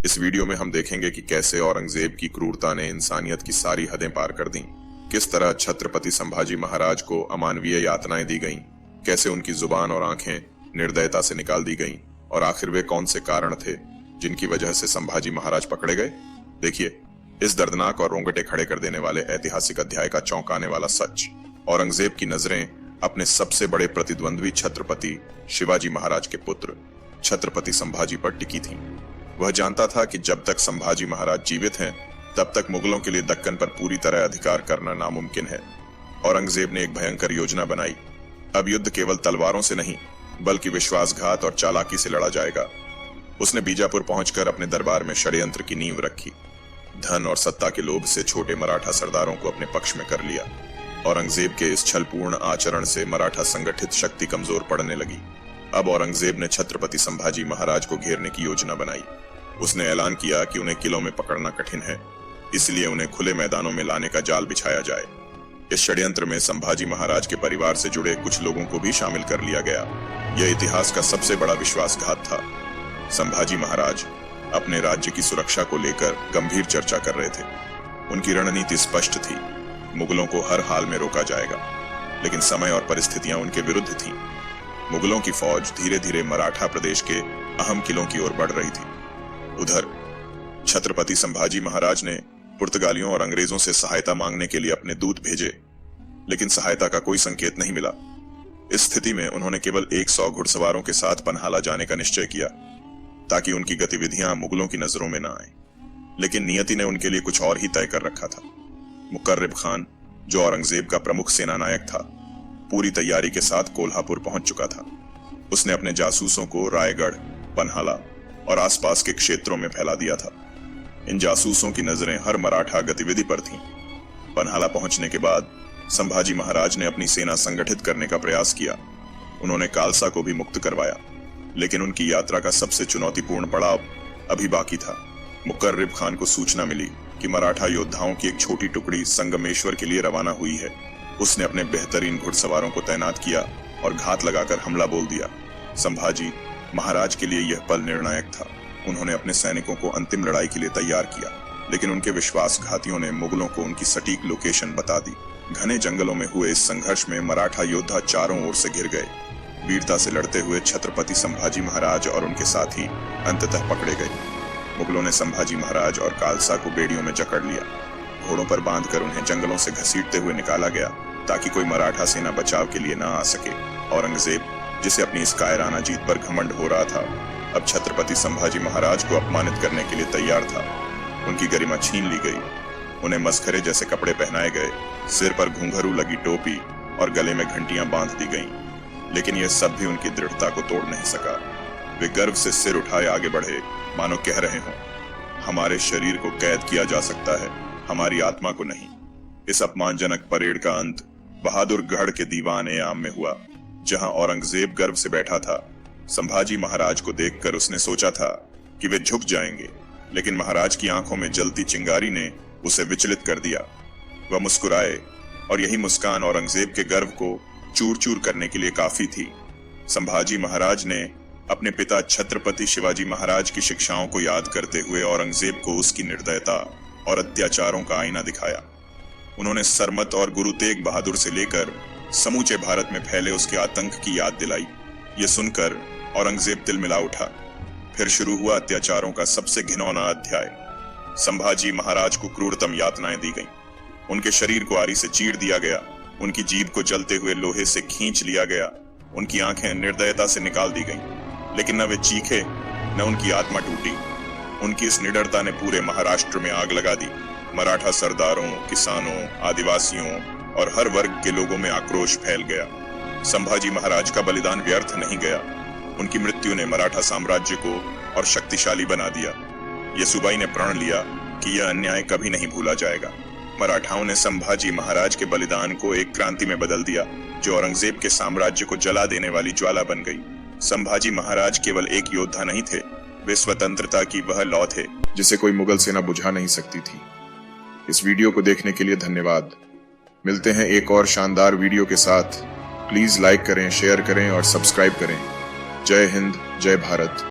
इस वीडियो में हम देखेंगे कि कैसे औरंगजेब की क्रूरता ने इंसानियत की सारी हदें पार कर दी, किस तरह छत्रपति संभाजी महाराज को अमानवीय यातनाएं दी गईं, कैसे उनकी जुबान और आंखें निर्दयता से निकाल दी गईं, और आखिर वे कौन से कारण थे जिनकी वजह से संभाजी महाराज पकड़े गए। देखिए इस दर्दनाक और रोंगटे खड़े कर देने वाले ऐतिहासिक अध्याय का चौंकाने वाला सच। औरंगजेब की नजरें अपने सबसे बड़े प्रतिद्वंद्वी छत्रपति शिवाजी महाराज के पुत्र छत्रपति संभाजी पर टिकी थीं। वह जानता था कि जब तक संभाजी महाराज जीवित हैं, तब तक मुगलों के लिए दक्कन पर पूरी तरह अधिकार करना नामुमकिन है। औरंगजेब ने एक भयंकर योजना बनाई। अब युद्ध केवल तलवारों से नहीं, बल्कि विश्वासघात और चालाकी से लड़ा जाएगा। उसने बीजापुर पहुंचकर अपने दरबार में षड्यंत्र की नींव रखी। धन और सत्ता के लोभ से छोटे मराठा सरदारों को अपने पक्ष में कर लिया। औरंगजेब के इस छलपूर्ण आचरण से मराठा संगठित शक्ति कमजोर पड़ने लगी। अब औरंगजेब ने छत्रपति संभाजी महाराज को घेरने की योजना बनाई। उसने ऐलान किया कि उन्हें किलों में पकड़ना कठिन है, इसलिए उन्हें खुले मैदानों में लाने का जाल बिछाया जाए। इस षड्यंत्र में संभाजी महाराज के परिवार से जुड़े कुछ लोगों को भी शामिल कर लिया गया। यह इतिहास का सबसे बड़ा विश्वासघात था। संभाजी महाराज अपने राज्य की सुरक्षा को लेकर गंभीर चर्चा कर रहे थे। उनकी रणनीति स्पष्ट थी, मुगलों को हर हाल में रोका जाएगा। लेकिन समय और परिस्थितियां उनके विरुद्ध थीं। मुगलों की फौज धीरे धीरे मराठा प्रदेश के अहम किलों की ओर बढ़ रही थी। उधर छत्रपति संभाजी महाराज ने पुर्तगालियों और अंग्रेजों से सहायता मांगने के लिए अपने दूत भेजे, लेकिन सहायता का कोई संकेत नहीं मिला। इस स्थिति में उन्होंने केवल 100 घुड़सवारों के साथ पन्हाला जाने का निश्चय किया, ताकि उनकी गतिविधियां मुगलों की नजरों में न आए। लेकिन नियति ने उनके लिए कुछ और ही तय कर रखा था। मुकर्रिब खान, जो औरंगजेब का प्रमुख सेनानायक था, पूरी तैयारी के साथ कोल्हापुर पहुंच चुका था। उसने अपने जासूसों को रायगढ़, पन्हाला और आसपास के क्षेत्रों में फैला दिया था। इन जासूसों की नजरें हर मराठा गतिविधि पर थीं। पन्हाला पहुंचने के बाद संभाजी महाराज ने अपनी सेना संगठित करने का प्रयास किया। उन्होंने खालसा को भी मुक्त करवाया, लेकिन उनकी यात्रा का सबसे चुनौतीपूर्ण पड़ाव अभी बाकी था। मुकर्रिब खान को सूचना मिली कि मराठा योद्धाओं की एक छोटी टुकड़ी संगमेश्वर के लिए रवाना हुई है। उसने अपने बेहतरीन घुड़सवारों को तैनात किया और घात लगाकर हमला बोल दिया। संभाजी महाराज के लिए यह पल निर्णायक था। उन्होंने अपने सैनिकों को अंतिम लड़ाई के लिए तैयार किया, लेकिन उनके विश्वासघातियों ने मुगलों को उनकी सटीक लोकेशन बता दी। घने जंगलों में हुए इस संघर्ष में मराठा योद्धा चारों ओर से घिर गए। वीरता से लड़ते हुए छत्रपति संभाजी महाराज और उनके साथी अंततः पकड़े गए। मुगलों ने संभाजी महाराज और खालसा को बेड़ियों में जकड़ लिया। घोड़ों पर बांधकर उन्हें जंगलों से घसीटते हुए निकाला गया, ताकि कोई मराठा सेना बचाव के लिए न आ सके। औरंगजेब, जिसे अपनी इस कायराना जीत पर घमंड हो रहा था, अब छत्रपति संभाजी महाराज को अपमानित करने के लिए तैयार था। उनकी गरिमा छीन ली गई, उन्हें मस्खरे जैसे कपड़े पहनाए गए, सिर पर घुंघरू लगी टोपी और गले में घंटियां बांध दी गईं। लेकिन यह सब भी उनकी दृढ़ता को तोड़ नहीं सका। वे गर्व से सिर उठाए आगे बढ़े, मानो कह रहे हों, हमारे शरीर को कैद किया जा सकता है, हमारी आत्मा को नहीं। इस अपमानजनक परेड का अंत बहादुरगढ़ के दीवान-ए-आम में हुआ, जहां औरंगजेब गर्व से बैठा था। संभाजी महाराज को देखकर उसने सोचा था कि वे झुक जाएंगे, लेकिन महाराज की आंखों में जलती चिंगारी ने उसे विचलित कर दिया। वह मुस्कुराए, और यही मुस्कान औरंगजेब के गर्व को चूर चूर करने के लिए काफी थी। संभाजी महाराज ने अपने पिता छत्रपति शिवाजी महाराज की शिक्षाओं को याद करते हुए औरंगजेब को उसकी निर्दयता और अत्याचारों का आईना दिखाया। उन्होंने सरमत और गुरु तेग बहादुर से लेकर समूचे भारत में फैले उसके आतंक की याद दिलाई। यह सुनकर औरंगजेब तिलमिला उठा। फिर शुरू हुआ अत्याचारों का सबसे घिनौना अध्याय। संभाजी महाराज को क्रूरतम यातनाएं दी गईं। उनके शरीर को आरी से चीर दिया गया, उनकी जीभ को जलते हुए लोहे से खींच लिया गया, उनकी आंखें निर्दयता से निकाल दी गईं। लेकिन न वे चीखे, न उनकी आत्मा टूटी। उनकी इस निडरता ने पूरे महाराष्ट्र में आग लगा दी। मराठा सरदारों, किसानों, आदिवासियों और हर वर्ग के लोगों में आक्रोश फैल गया। संभाजी महाराज का बलिदान व्यर्थ नहीं गया। उनकी मृत्यु ने मराठा साम्राज्य को और शक्तिशाली बना दिया। येसुबाई ने प्रण लिया कि यह अन्याय कभी नहीं भूला जाएगा। मराठाओं ने संभाजी महाराज के बलिदान को एक क्रांति में बदल दिया, जो औरंगजेब के साम्राज्य को जला देने वाली ज्वाला बन गई। संभाजी महाराज केवल एक योद्धा नहीं थे, वे स्वतंत्रता की वह लौ थे जिसे कोई मुगल सेना बुझा नहीं सकती थी। इस वीडियो को देखने के लिए धन्यवाद। मिलते हैं एक और शानदार वीडियो के साथ। प्लीज लाइक करें, शेयर करें और सब्सक्राइब करें। जय हिंद, जय भारत।